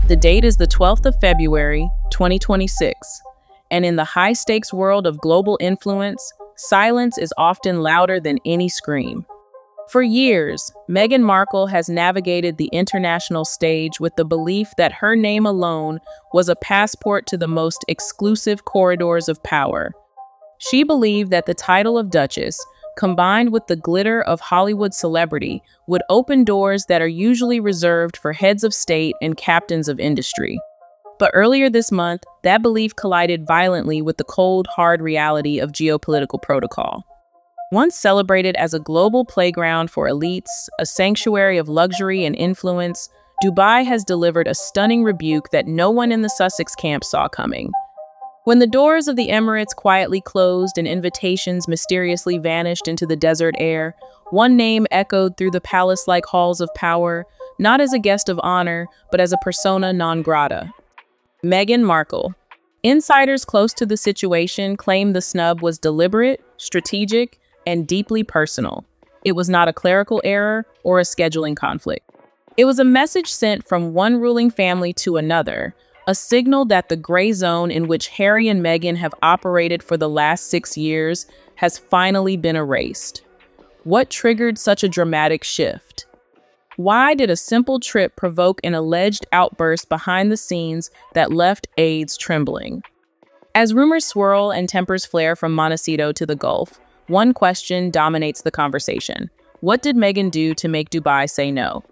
The date is the 12th of February, 2026, and in the high-stakes world of global influence, silence is often louder than any scream. For years, Meghan Markle has navigated the international stage with the belief that her name alone was a passport to the most exclusive corridors of power. She believed that the title of Duchess, combined with the glitter of Hollywood celebrity, would open doors that are usually reserved for heads of state and captains of industry. But earlier this month, that belief collided violently with the cold, hard reality of geopolitical protocol. Once celebrated as a global playground for elites, a sanctuary of luxury and influence, Dubai has delivered a stunning rebuke that no one in the Sussex camp saw coming. When the doors of the Emirates quietly closed and invitations mysteriously vanished into the desert air, one name echoed through the palace-like halls of power, not as a guest of honor, but as a persona non grata. Meghan Markle. Insiders close to the situation claim the snub was deliberate, strategic, and deeply personal. It was not a clerical error or a scheduling conflict. It was a message sent from one ruling family to another, a signal that the gray zone in which Harry and Meghan have operated for the last 6 years has finally been erased. What triggered such a dramatic shift? Why did a simple trip provoke an alleged outburst behind the scenes that left aides trembling? As rumors swirl and tempers flare from Montecito to the Gulf, one question dominates the conversation. What did Meghan do to make Dubai say no?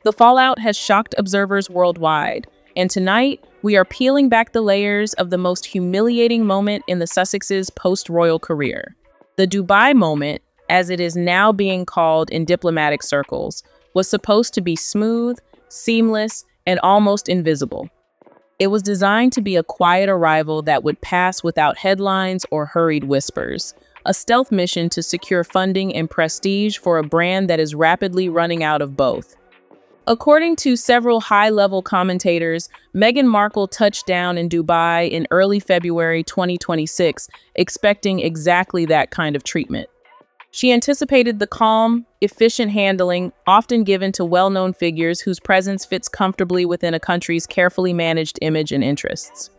The fallout has shocked observers worldwide, and tonight we are peeling back the layers of the most humiliating moment in the Sussexes' post-royal career. The Dubai moment, as it is now being called in diplomatic circles, was supposed to be smooth, seamless, and almost invisible. It was designed to be a quiet arrival that would pass without headlines or hurried whispers, a stealth mission to secure funding and prestige for a brand that is rapidly running out of both. According to several high-level commentators, Meghan Markle touched down in Dubai in early February 2026, expecting exactly that kind of treatment. She anticipated the calm, efficient handling often given to well-known figures whose presence fits comfortably within a country's carefully managed image and interests.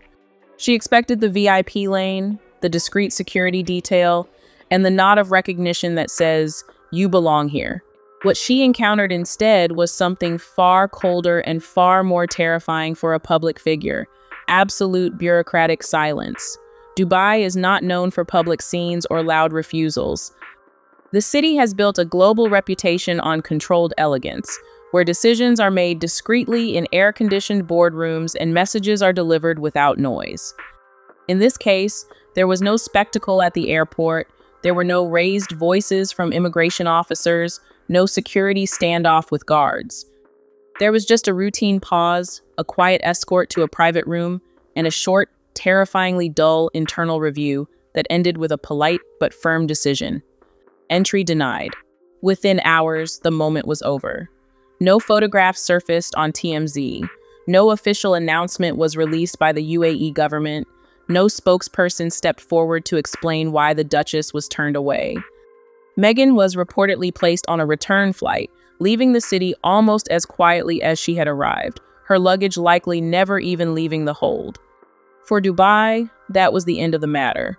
She expected the VIP lane, the discreet security detail, and the nod of recognition that says, "You belong here." What she encountered instead was something far colder and far more terrifying for a public figure: absolute bureaucratic silence. Dubai is not known for public scenes or loud refusals. The city has built a global reputation on controlled elegance, where decisions are made discreetly in air-conditioned boardrooms and messages are delivered without noise. In this case, there was no spectacle at the airport, there were no raised voices from immigration officers, no security standoff with guards. There was just a routine pause, a quiet escort to a private room, and a short, terrifyingly dull internal review that ended with a polite but firm decision. Entry denied. Within hours, the moment was over. No photographs surfaced on TMZ. No official announcement was released by the UAE government. No spokesperson stepped forward to explain why the Duchess was turned away. Meghan was reportedly placed on a return flight, leaving the city almost as quietly as she had arrived, her luggage likely never even leaving the hold. For Dubai, that was the end of the matter.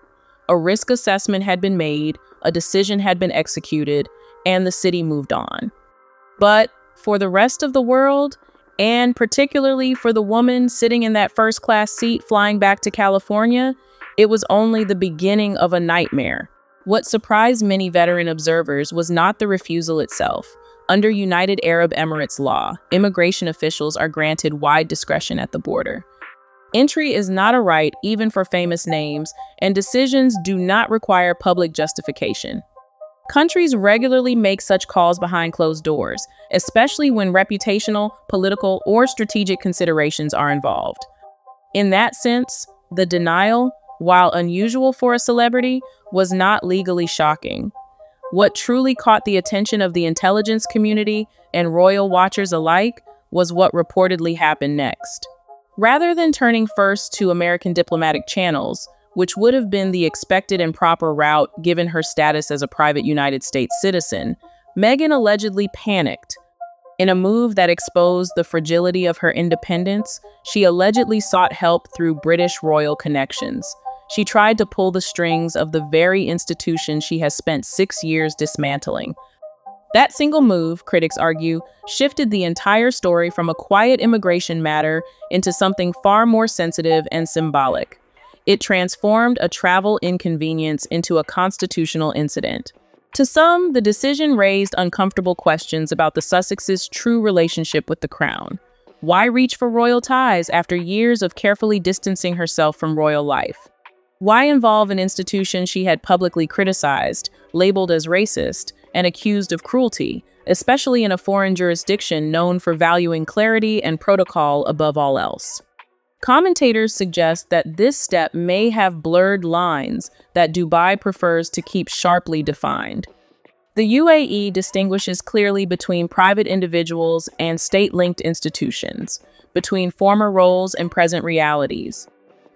A risk assessment had been made, a decision had been executed, and the city moved on. But for the rest of the world, and particularly for the woman sitting in that first-class seat flying back to California, it was only the beginning of a nightmare. What surprised many veteran observers was not the refusal itself. Under United Arab Emirates law, immigration officials are granted wide discretion at the border. Entry is not a right even for famous names, and decisions do not require public justification. Countries regularly make such calls behind closed doors, especially when reputational, political, or strategic considerations are involved. In that sense, the denial, while unusual for a celebrity, was not legally shocking. What truly caught the attention of the intelligence community and royal watchers alike was what reportedly happened next. Rather than turning first to American diplomatic channels, which would have been the expected and proper route given her status as a private United States citizen, Meghan allegedly panicked. In a move that exposed the fragility of her independence, she allegedly sought help through British royal connections. She tried to pull the strings of the very institution she has spent 6 years dismantling. That single move, critics argue, shifted the entire story from a quiet immigration matter into something far more sensitive and symbolic. It transformed a travel inconvenience into a constitutional incident. To some, the decision raised uncomfortable questions about the Sussexes' true relationship with the crown. Why reach for royal ties after years of carefully distancing herself from royal life? Why involve an institution she had publicly criticized, labeled as racist, and accused of cruelty, especially in a foreign jurisdiction known for valuing clarity and protocol above all else? Commentators suggest that this step may have blurred lines that Dubai prefers to keep sharply defined. The UAE distinguishes clearly between private individuals and state-linked institutions, between former roles and present realities.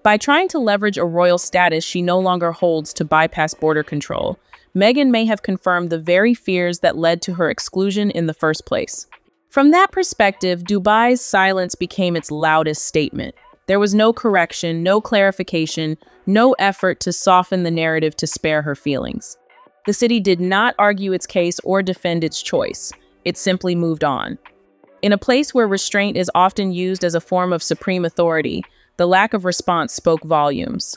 By trying to leverage a royal status she no longer holds to bypass border control, Meghan may have confirmed the very fears that led to her exclusion in the first place. From that perspective, Dubai's silence became its loudest statement. There was no correction, no clarification, no effort to soften the narrative to spare her feelings. The city did not argue its case or defend its choice. It simply moved on. In a place where restraint is often used as a form of supreme authority, the lack of response spoke volumes.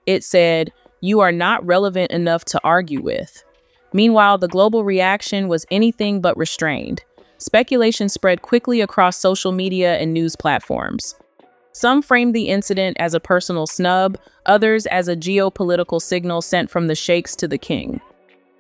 It said, "You are not relevant enough to argue with." Meanwhile, the global reaction was anything but restrained. Speculation spread quickly across social media and news platforms. Some framed the incident as a personal snub, others as a geopolitical signal sent from the Sheikhs to the king.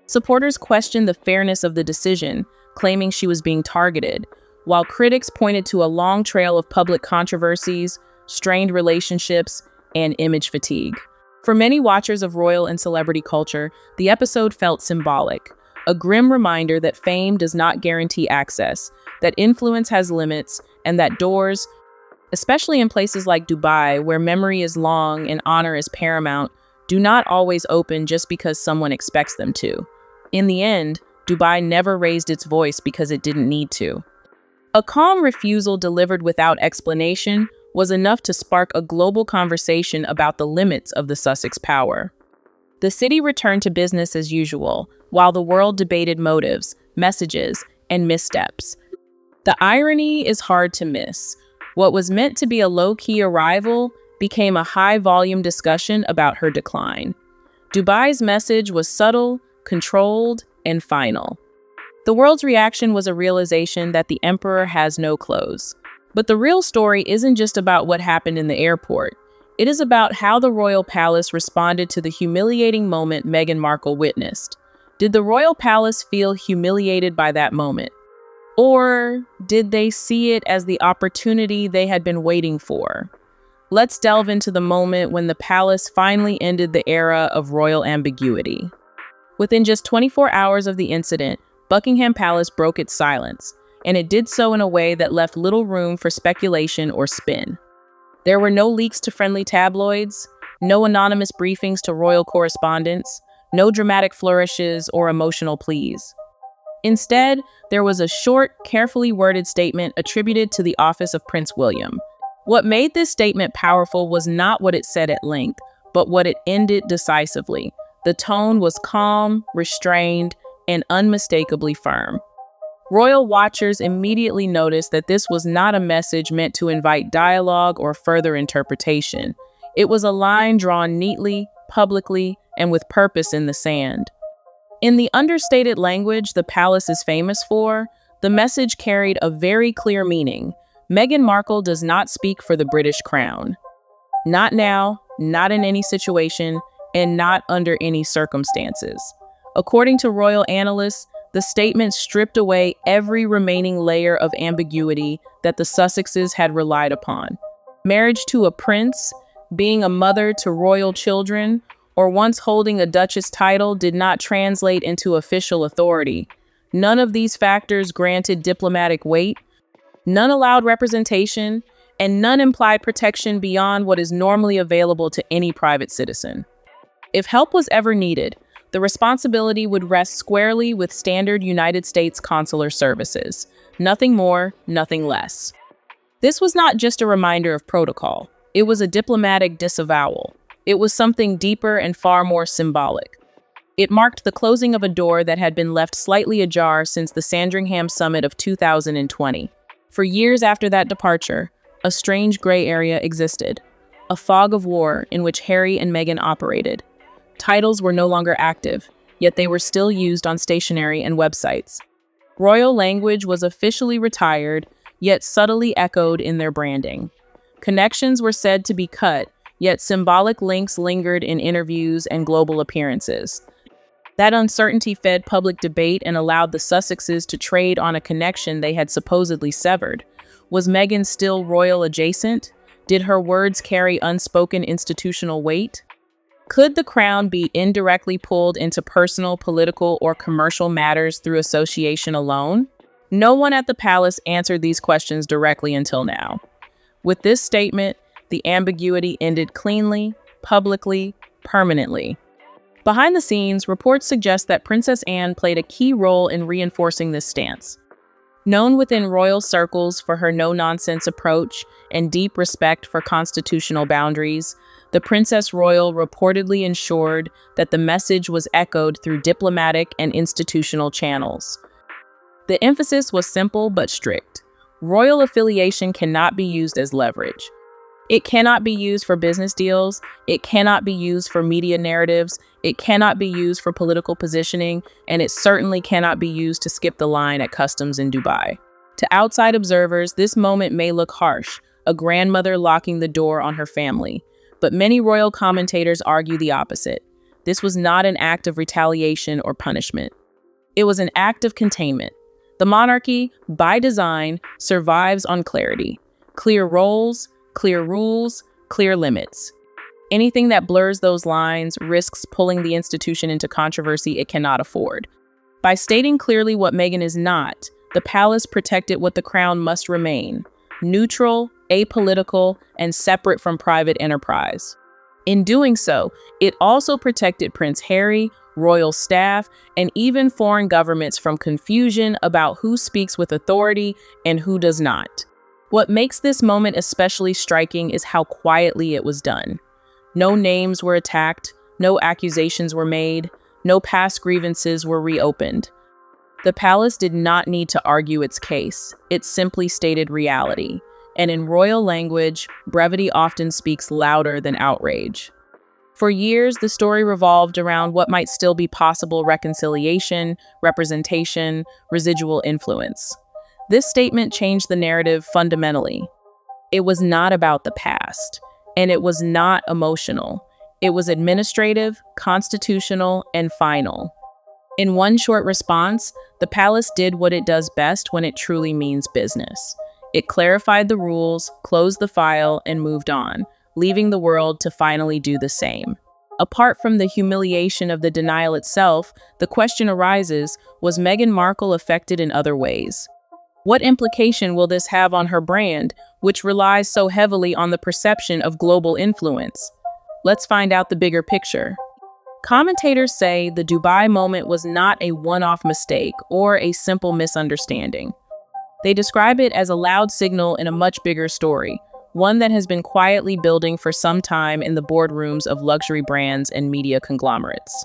Supporters questioned the fairness of the decision, claiming she was being targeted, while critics pointed to a long trail of public controversies, strained relationships, and image fatigue. For many watchers of royal and celebrity culture, the episode felt symbolic, a grim reminder that fame does not guarantee access, that influence has limits, and that doors, especially in places like Dubai, where memory is long and honor is paramount, do not always open just because someone expects them to. In the end, Dubai never raised its voice because it didn't need to. A calm refusal delivered without explanation was enough to spark a global conversation about the limits of the Sussex power. The city returned to business as usual, while the world debated motives, messages, and missteps. The irony is hard to miss. What was meant to be a low-key arrival became a high-volume discussion about her decline. Dubai's message was subtle, controlled, and final. The world's reaction was a realization that the emperor has no clothes. But the real story isn't just about what happened in the airport. It is about how the royal palace responded to the humiliating moment Meghan Markle witnessed. Did the royal palace feel humiliated by that moment? Or did they see it as the opportunity they had been waiting for? Let's delve into the moment when the palace finally ended the era of royal ambiguity. Within just 24 hours of the incident, Buckingham Palace broke its silence, and it did so in a way that left little room for speculation or spin. There were no leaks to friendly tabloids, no anonymous briefings to royal correspondents, no dramatic flourishes or emotional pleas. Instead, there was a short, carefully worded statement attributed to the office of Prince William. What made this statement powerful was not what it said at length, but what it ended decisively. The tone was calm, restrained, and unmistakably firm. Royal watchers immediately noticed that this was not a message meant to invite dialogue or further interpretation. It was a line drawn neatly, publicly, and with purpose in the sand. In the understated language the palace is famous for, the message carried a very clear meaning. Meghan Markle does not speak for the British crown. Not now, not in any situation, and not under any circumstances. According to royal analysts, the statement stripped away every remaining layer of ambiguity that the Sussexes had relied upon. Marriage to a prince, being a mother to royal children, or once holding a duchess title did not translate into official authority. None of these factors granted diplomatic weight, none allowed representation, and none implied protection beyond what is normally available to any private citizen. If help was ever needed, the responsibility would rest squarely with standard United States consular services. Nothing more, nothing less. This was not just a reminder of protocol. It was a diplomatic disavowal. It was something deeper and far more symbolic. It marked the closing of a door that had been left slightly ajar since the Sandringham Summit of 2020. For years after that departure, a strange gray area existed, a fog of war in which Harry and Meghan operated. Titles were no longer active, yet they were still used on stationery and websites. Royal language was officially retired, yet subtly echoed in their branding. Connections were said to be cut, yet symbolic links lingered in interviews and global appearances. That uncertainty fed public debate and allowed the Sussexes to trade on a connection they had supposedly severed. Was Meghan still royal adjacent? Did her words carry unspoken institutional weight? Could the crown be indirectly pulled into personal, political, or commercial matters through association alone? No one at the palace answered these questions directly until now. With this statement, the ambiguity ended cleanly, publicly, permanently. Behind the scenes, reports suggest that Princess Anne played a key role in reinforcing this stance. Known within royal circles for her no-nonsense approach and deep respect for constitutional boundaries, the Princess Royal reportedly ensured that the message was echoed through diplomatic and institutional channels. The emphasis was simple but strict. Royal affiliation cannot be used as leverage. It cannot be used for business deals. It cannot be used for media narratives. It cannot be used for political positioning, and it certainly cannot be used to skip the line at customs in Dubai. To outside observers, this moment may look harsh, a grandmother locking the door on her family. But many royal commentators argue the opposite. This was not an act of retaliation or punishment. It was an act of containment. The monarchy, by design, survives on clarity. Clear roles, clear rules, clear limits. Anything that blurs those lines risks pulling the institution into controversy it cannot afford. By stating clearly what Meghan is not, the palace protected what the crown must remain: neutral, apolitical, and separate from private enterprise. In doing so, it also protected Prince Harry, royal staff, and even foreign governments from confusion about who speaks with authority and who does not. What makes this moment especially striking is how quietly it was done. No names were attacked, no accusations were made, no past grievances were reopened. The palace did not need to argue its case. It simply stated reality. And in royal language, brevity often speaks louder than outrage. For years, the story revolved around what might still be possible reconciliation, representation, residual influence. This statement changed the narrative fundamentally. It was not about the past, and it was not emotional. It was administrative, constitutional, and final. In one short response, the palace did what it does best when it truly means business. It clarified the rules, closed the file, and moved on, leaving the world to finally do the same. Apart from the humiliation of the denial itself, the question arises, was Meghan Markle affected in other ways? What implication will this have on her brand, which relies so heavily on the perception of global influence? Let's find out the bigger picture. Commentators say the Dubai moment was not a one-off mistake or a simple misunderstanding. They describe it as a loud signal in a much bigger story, one that has been quietly building for some time in the boardrooms of luxury brands and media conglomerates.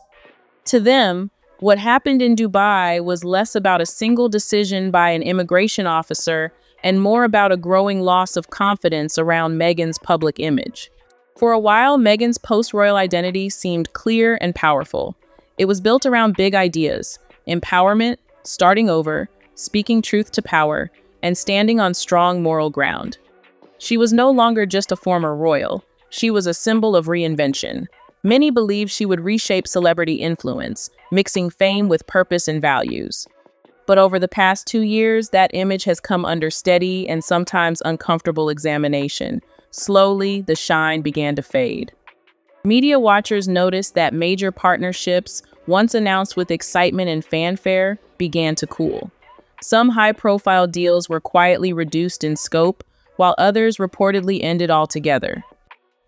To them, what happened in Dubai was less about a single decision by an immigration officer and more about a growing loss of confidence around Meghan's public image. For a while, Meghan's post-royal identity seemed clear and powerful. It was built around big ideas: empowerment, starting over, speaking truth to power, and standing on strong moral ground. She was no longer just a former royal. She was a symbol of reinvention. Many believed she would reshape celebrity influence, mixing fame with purpose and values. But over the past 2 years, that image has come under steady and sometimes uncomfortable examination. Slowly, the shine began to fade. Media watchers noticed that major partnerships, once announced with excitement and fanfare, began to cool. Some high-profile deals were quietly reduced in scope, while others reportedly ended altogether.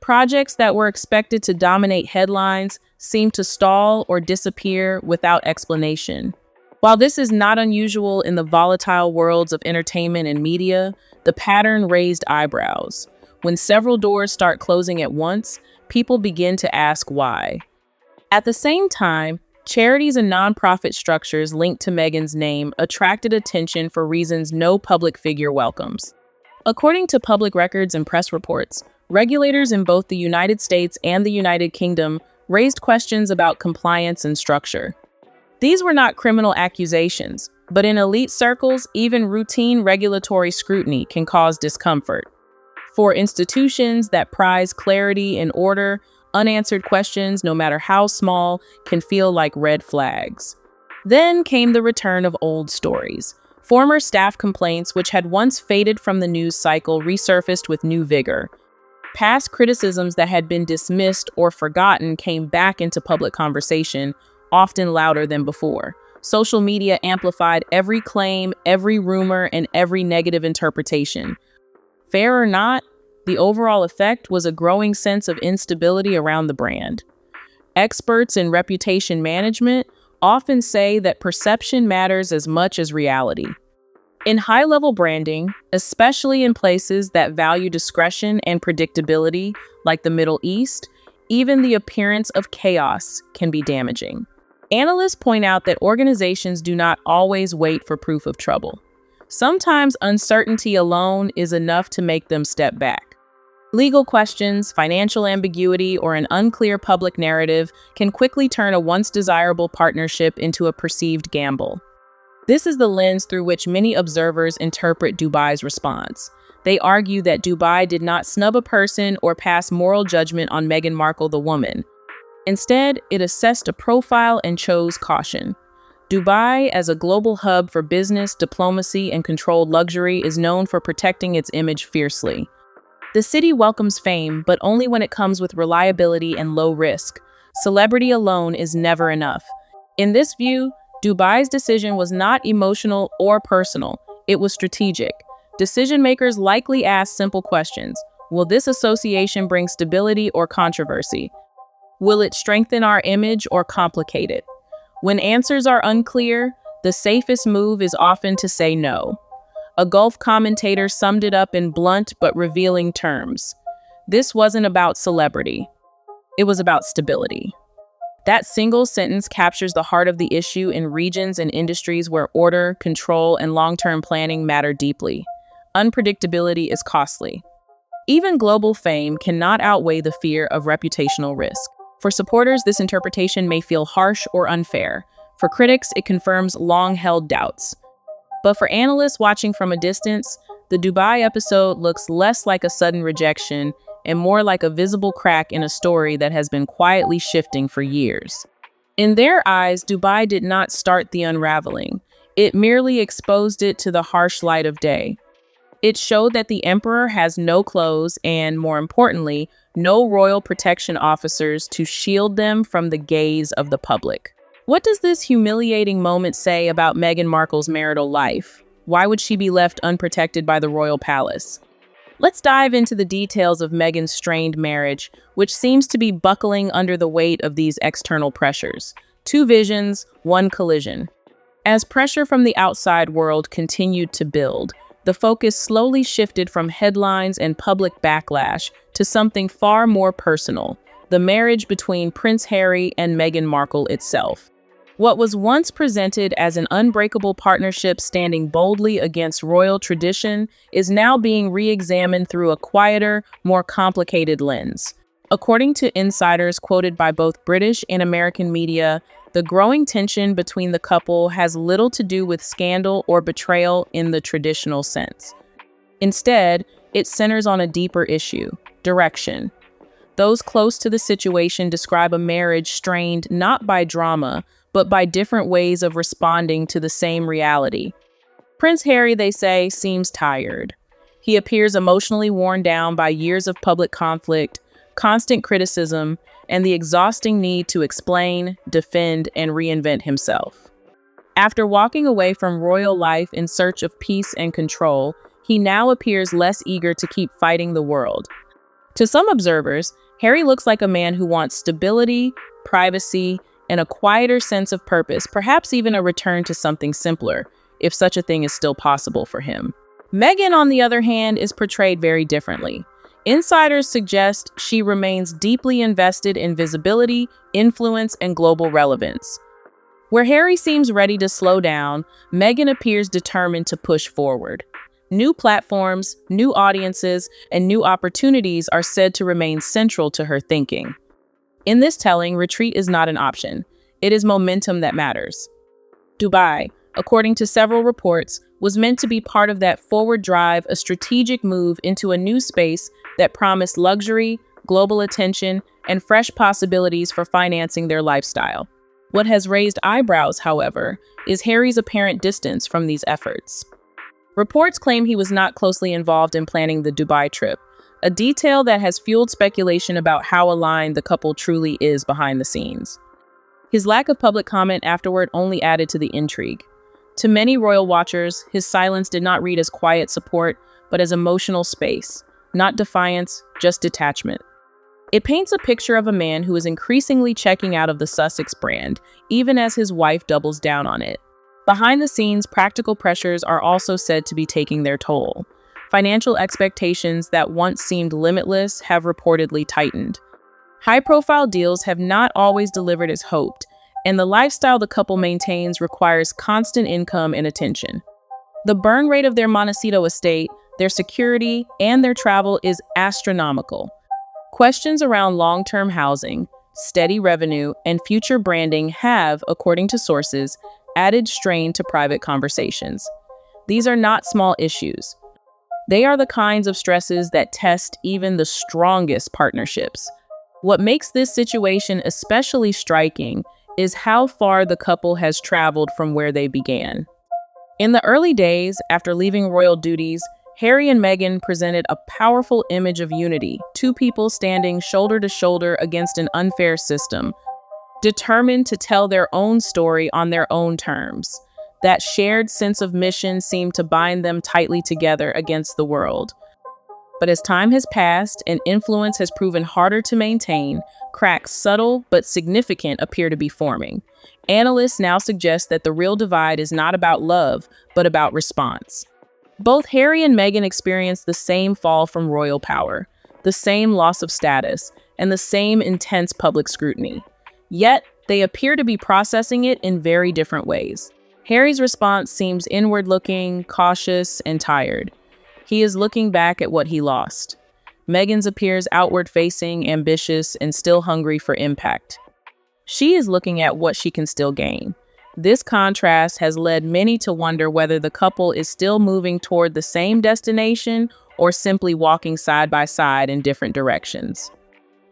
Projects that were expected to dominate headlines seemed to stall or disappear without explanation. While this is not unusual in the volatile worlds of entertainment and media, the pattern raised eyebrows. When several doors start closing at once, people begin to ask why. At the same time, charities and nonprofit structures linked to Meghan's name attracted attention for reasons no public figure welcomes. According to public records and press reports, regulators in both the United States and the United Kingdom raised questions about compliance and structure. These were not criminal accusations, but in elite circles, even routine regulatory scrutiny can cause discomfort. For institutions that prize clarity and order, unanswered questions, no matter how small, can feel like red flags. Then came the return of old stories. Former staff complaints, which had once faded from the news cycle, resurfaced with new vigor. Past criticisms that had been dismissed or forgotten came back into public conversation, often louder than before. Social media amplified every claim, every rumor, and every negative interpretation. Fair or not, the overall effect was a growing sense of instability around the brand. Experts in reputation management often say that perception matters as much as reality. In high-level branding, especially in places that value discretion and predictability, like the Middle East, even the appearance of chaos can be damaging. Analysts point out that organizations do not always wait for proof of trouble. Sometimes uncertainty alone is enough to make them step back. Legal questions, financial ambiguity, or an unclear public narrative can quickly turn a once desirable partnership into a perceived gamble. This is the lens through which many observers interpret Dubai's response. They argue that Dubai did not snub a person or pass moral judgment on Meghan Markle, the woman. Instead, it assessed a profile and chose caution. Dubai, as a global hub for business, diplomacy, and controlled luxury, is known for protecting its image fiercely. The city welcomes fame, but only when it comes with reliability and low risk. Celebrity alone is never enough. In this view, Dubai's decision was not emotional or personal. It was strategic. Decision-makers likely asked simple questions. Will this association bring stability or controversy? Will it strengthen our image or complicate it? When answers are unclear, the safest move is often to say no. A Gulf commentator summed it up in blunt but revealing terms. This wasn't about celebrity. It was about stability. That single sentence captures the heart of the issue in regions and industries where order, control, and long-term planning matter deeply. Unpredictability is costly. Even global fame cannot outweigh the fear of reputational risk. For supporters, this interpretation may feel harsh or unfair. For critics, it confirms long-held doubts. But for analysts watching from a distance, the Dubai episode looks less like a sudden rejection and more like a visible crack in a story that has been quietly shifting for years. In their eyes, Dubai did not start the unraveling. It merely exposed it to the harsh light of day. It showed that the emperor has no clothes and, more importantly, no royal protection officers to shield them from the gaze of the public. What does this humiliating moment say about Meghan Markle's marital life? Why would she be left unprotected by the royal palace? Let's dive into the details of Meghan's strained marriage, which seems to be buckling under the weight of these external pressures. Two visions, one collision. As pressure from the outside world continued to build, the focus slowly shifted from headlines and public backlash to something far more personal, the marriage between Prince Harry and Meghan Markle itself. What was once presented as an unbreakable partnership standing boldly against royal tradition is now being re-examined through a quieter, more complicated lens. According to insiders quoted by both British and American media, the growing tension between the couple has little to do with scandal or betrayal in the traditional sense. Instead, it centers on a deeper issue: direction. Those close to the situation describe a marriage strained not by drama, but by different ways of responding to the same reality. Prince Harry, they say, seems tired. He appears emotionally worn down by years of public conflict, constant criticism, and the exhausting need to explain, defend, and reinvent himself. After walking away from royal life in search of peace and control, he now appears less eager to keep fighting the world. To some observers, Harry looks like a man who wants stability, privacy, and a quieter sense of purpose, perhaps even a return to something simpler, if such a thing is still possible for him. Meghan, on the other hand, is portrayed very differently. Insiders suggest she remains deeply invested in visibility, influence, and global relevance. Where Harry seems ready to slow down, Meghan appears determined to push forward. New platforms, new audiences, and new opportunities are said to remain central to her thinking. In this telling, retreat is not an option. It is momentum that matters. Dubai, according to several reports, was meant to be part of that forward drive, a strategic move into a new space that promised luxury, global attention, and fresh possibilities for financing their lifestyle. What has raised eyebrows, however, is Harry's apparent distance from these efforts. Reports claim he was not closely involved in planning the Dubai trip, a detail that has fueled speculation about how aligned the couple truly is behind the scenes. His lack of public comment afterward only added to the intrigue. To many royal watchers, his silence did not read as quiet support, but as emotional space, not defiance, just detachment. It paints a picture of a man who is increasingly checking out of the Sussex brand, even as his wife doubles down on it. Behind the scenes, practical pressures are also said to be taking their toll. Financial expectations that once seemed limitless have reportedly tightened. High-profile deals have not always delivered as hoped, and the lifestyle the couple maintains requires constant income and attention. The burn rate of their Montecito estate, their security, and their travel is astronomical. Questions around long-term housing, steady revenue, and future branding have, according to sources, added strain to private conversations. These are not small issues. They are the kinds of stresses that test even the strongest partnerships. What makes this situation especially striking is how far the couple has traveled from where they began. In the early days, after leaving royal duties, Harry and Meghan presented a powerful image of unity, two people standing shoulder to shoulder against an unfair system, determined to tell their own story on their own terms. That shared sense of mission seemed to bind them tightly together against the world. But as time has passed and influence has proven harder to maintain, cracks, subtle but significant, appear to be forming. Analysts now suggest that the real divide is not about love, but about response. Both Harry and Meghan experienced the same fall from royal power, the same loss of status, and the same intense public scrutiny. Yet, they appear to be processing it in very different ways. Harry's response seems inward-looking, cautious, and tired. He is looking back at what he lost. Meghan's appears outward-facing, ambitious, and still hungry for impact. She is looking at what she can still gain. This contrast has led many to wonder whether the couple is still moving toward the same destination or simply walking side by side in different directions.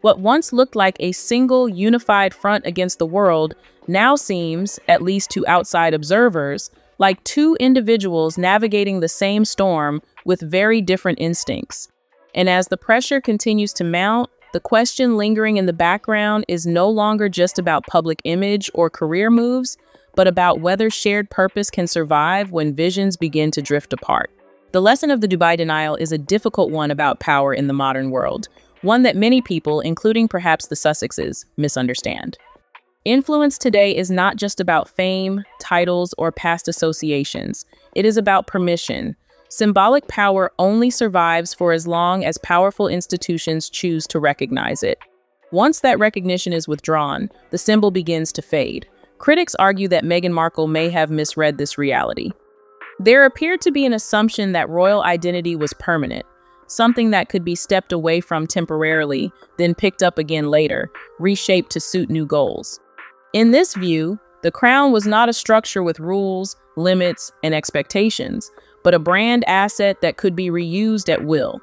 What once looked like a single, unified front against the world now seems, at least to outside observers, like two individuals navigating the same storm with very different instincts. And as the pressure continues to mount, the question lingering in the background is no longer just about public image or career moves, but about whether shared purpose can survive when visions begin to drift apart. The lesson of the Dubai denial is a difficult one about power in the modern world, one that many people, including perhaps the Sussexes, misunderstand. Influence today is not just about fame, titles, or past associations. It is about permission. Symbolic power only survives for as long as powerful institutions choose to recognize it. Once that recognition is withdrawn, the symbol begins to fade. Critics argue that Meghan Markle may have misread this reality. There appeared to be an assumption that royal identity was permanent, something that could be stepped away from temporarily, then picked up again later, reshaped to suit new goals. In this view, the crown was not a structure with rules, limits, and expectations, but a brand asset that could be reused at will.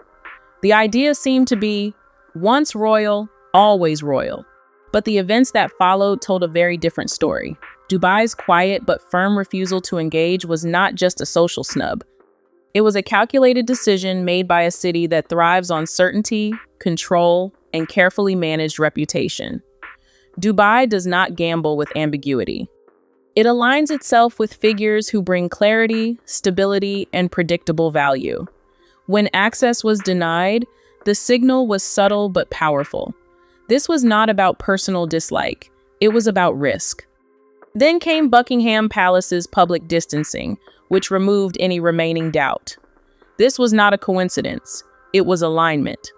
The idea seemed to be, once royal, always royal. But the events that followed told a very different story. Dubai's quiet but firm refusal to engage was not just a social snub. It was a calculated decision made by a city that thrives on certainty, control, and carefully managed reputation. Dubai does not gamble with ambiguity. It aligns itself with figures who bring clarity, stability, and predictable value. When access was denied, the signal was subtle but powerful. This was not about personal dislike. It was about risk. Then came Buckingham Palace's public distancing, which removed any remaining doubt. This was not a coincidence. It was alignment.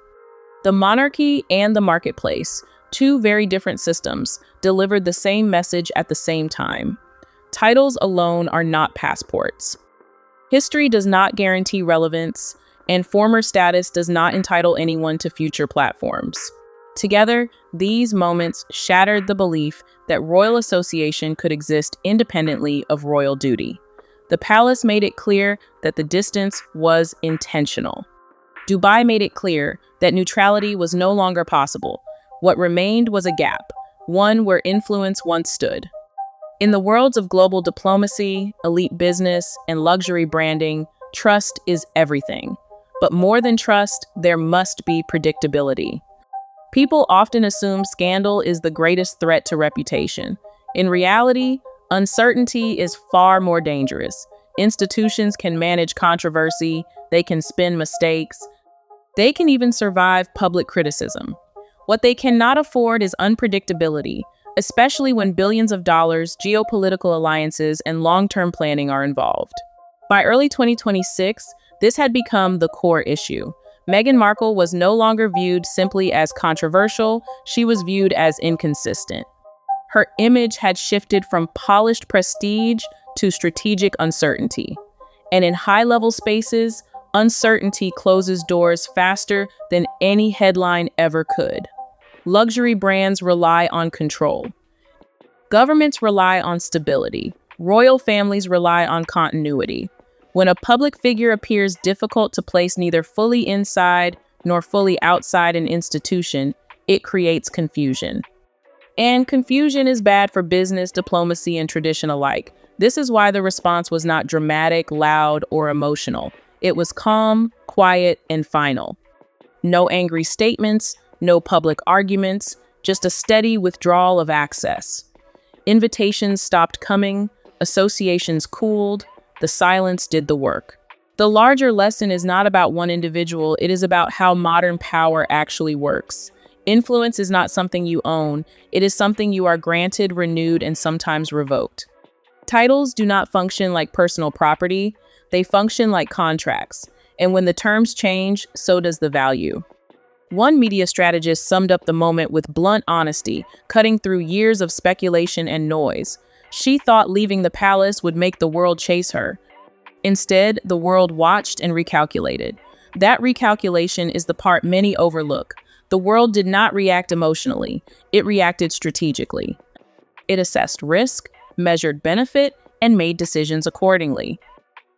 The monarchy and the marketplace, two very different systems, delivered the same message at the same time. Titles alone are not passports. History does not guarantee relevance, and former status does not entitle anyone to future platforms. Together, these moments shattered the belief that royal association could exist independently of royal duty. The palace made it clear that the distance was intentional. Dubai made it clear that neutrality was no longer possible. What remained was a gap, one where influence once stood. In the worlds of global diplomacy, elite business, and luxury branding, trust is everything. But more than trust, there must be predictability. People often assume scandal is the greatest threat to reputation. In reality, uncertainty is far more dangerous. Institutions can manage controversy, they can spin mistakes, they can even survive public criticism. What they cannot afford is unpredictability, especially when billions of dollars, geopolitical alliances, and long-term planning are involved. By early 2026, this had become the core issue. Meghan Markle was no longer viewed simply as controversial, she was viewed as inconsistent. Her image had shifted from polished prestige to strategic uncertainty. And in high-level spaces, uncertainty closes doors faster than any headline ever could. Luxury brands rely on control. Governments rely on stability. Royal families rely on continuity. When a public figure appears difficult to place neither fully inside nor fully outside an institution, it creates confusion. And confusion is bad for business, diplomacy, and tradition alike. This is why the response was not dramatic, loud, or emotional. It was calm, quiet, and final. No angry statements, no public arguments, just a steady withdrawal of access. Invitations stopped coming, associations cooled, the silence did the work. The larger lesson is not about one individual, it is about how modern power actually works. Influence is not something you own, it is something you are granted, renewed, and sometimes revoked. Titles do not function like personal property, they function like contracts, and when the terms change, so does the value. One media strategist summed up the moment with blunt honesty, cutting through years of speculation and noise. She thought leaving the palace would make the world chase her. Instead, the world watched and recalculated. That recalculation is the part many overlook. The world did not react emotionally, it reacted strategically. It assessed risk, measured benefit, and made decisions accordingly.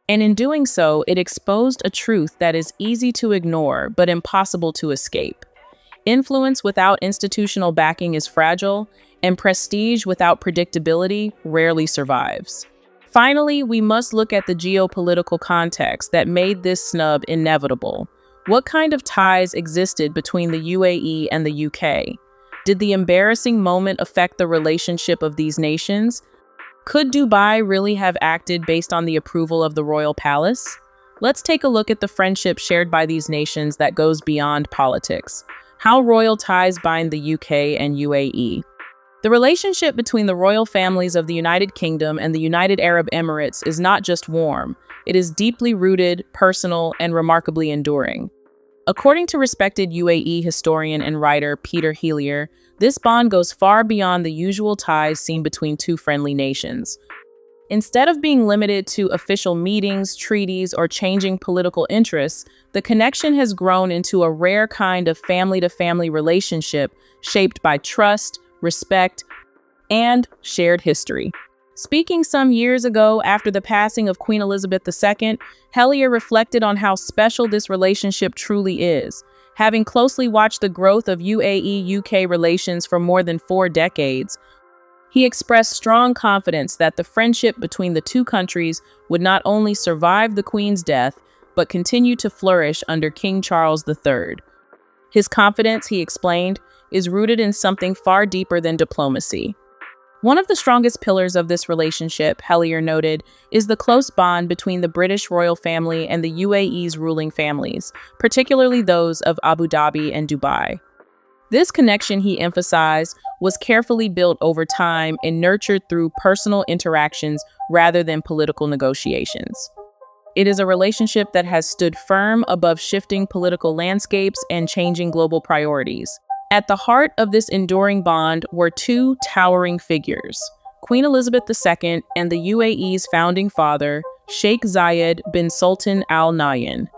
And in doing so, it exposed a truth that is easy to ignore but impossible to escape. Influence without institutional backing is fragile, and prestige without predictability rarely survives. Finally, we must look at the geopolitical context that made this snub inevitable. What kind of ties existed between the UAE and the UK? Did the embarrassing moment affect the relationship of these nations? Could Dubai really have acted based on the approval of the royal palace? Let's take a look at the friendship shared by these nations that goes beyond politics. How royal ties bind the UK and UAE. The relationship between the royal families of the United Kingdom and the United Arab Emirates is not just warm, it is deeply rooted, personal, and remarkably enduring. According to respected UAE historian and writer Peter Hillier, this bond goes far beyond the usual ties seen between two friendly nations. Instead of being limited to official meetings, treaties, or changing political interests, the connection has grown into a rare kind of family-to-family relationship shaped by trust, respect, and shared history. Speaking some years ago after the passing of Queen Elizabeth II, Hillier reflected on how special this relationship truly is. Having closely watched the growth of UAE-UK relations for more than 4 decades, he expressed strong confidence that the friendship between the two countries would not only survive the Queen's death, but continue to flourish under King Charles III. His confidence, he explained, is rooted in something far deeper than diplomacy. One of the strongest pillars of this relationship, Hillier noted, is the close bond between the British royal family and the UAE's ruling families, particularly those of Abu Dhabi and Dubai. This connection, he emphasized, was carefully built over time and nurtured through personal interactions rather than political negotiations. It is a relationship that has stood firm above shifting political landscapes and changing global priorities. At the heart of this enduring bond were two towering figures: Queen Elizabeth II and the UAE's founding father, Sheikh Zayed bin Sultan Al Nahyan.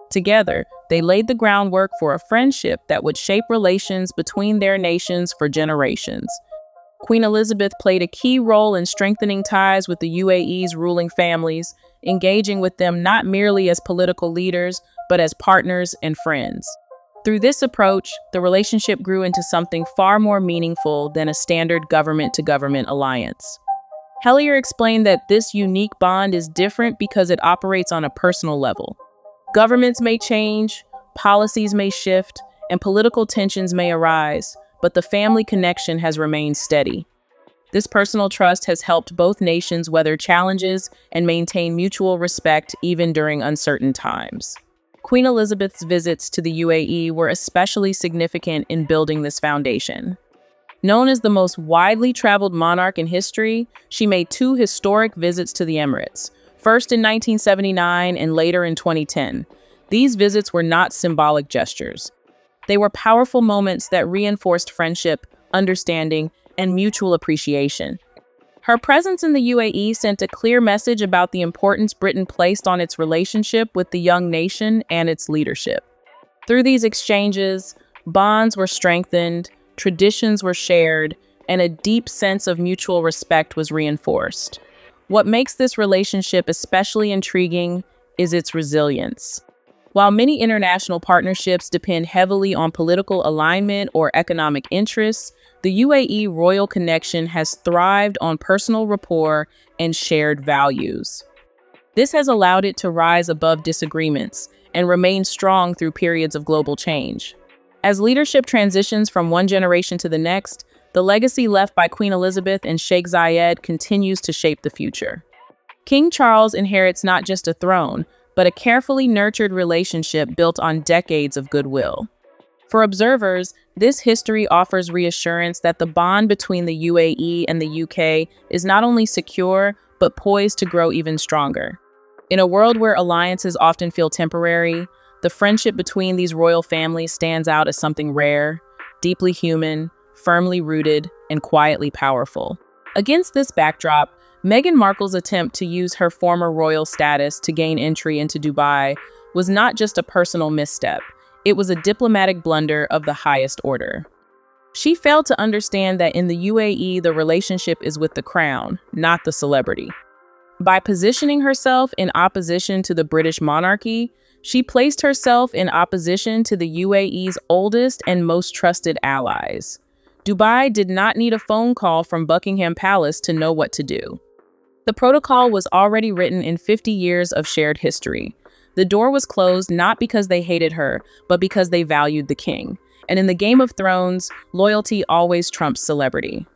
Together, they laid the groundwork for a friendship that would shape relations between their nations for generations. Queen Elizabeth played a key role in strengthening ties with the UAE's ruling families, engaging with them not merely as political leaders, but as partners and friends. Through this approach, the relationship grew into something far more meaningful than a standard government-to-government alliance. Hellier explained that this unique bond is different because it operates on a personal level. Governments may change, policies may shift, and political tensions may arise, but the family connection has remained steady. This personal trust has helped both nations weather challenges and maintain mutual respect even during uncertain times. Queen Elizabeth's visits to the UAE were especially significant in building this foundation. Known as the most widely traveled monarch in history, she made two historic visits to the Emirates, first in 1979 and later in 2010. These visits were not symbolic gestures. They were powerful moments that reinforced friendship, understanding, and mutual appreciation. Her presence in the UAE sent a clear message about the importance Britain placed on its relationship with the young nation and its leadership. Through these exchanges, bonds were strengthened, traditions were shared, and a deep sense of mutual respect was reinforced. What makes this relationship especially intriguing is its resilience. While many international partnerships depend heavily on political alignment or economic interests, the UAE royal connection has thrived on personal rapport and shared values. This has allowed it to rise above disagreements and remain strong through periods of global change. As leadership transitions from one generation to the next, the legacy left by Queen Elizabeth and Sheikh Zayed continues to shape the future. King Charles inherits not just a throne, but a carefully nurtured relationship built on decades of goodwill. For observers, this history offers reassurance that the bond between the UAE and the UK is not only secure, but poised to grow even stronger. In a world where alliances often feel temporary, the friendship between these royal families stands out as something rare, deeply human, firmly rooted, and quietly powerful. Against this backdrop, Meghan Markle's attempt to use her former royal status to gain entry into Dubai was not just a personal misstep. It was a diplomatic blunder of the highest order. She failed to understand that in the UAE, the relationship is with the crown, not the celebrity. By positioning herself in opposition to the British monarchy, she placed herself in opposition to the UAE's oldest and most trusted allies. Dubai did not need a phone call from Buckingham Palace to know what to do. The protocol was already written in 50 years of shared history. The door was closed not because they hated her, but because they valued the king. And in the Game of Thrones, loyalty always trumps celebrity.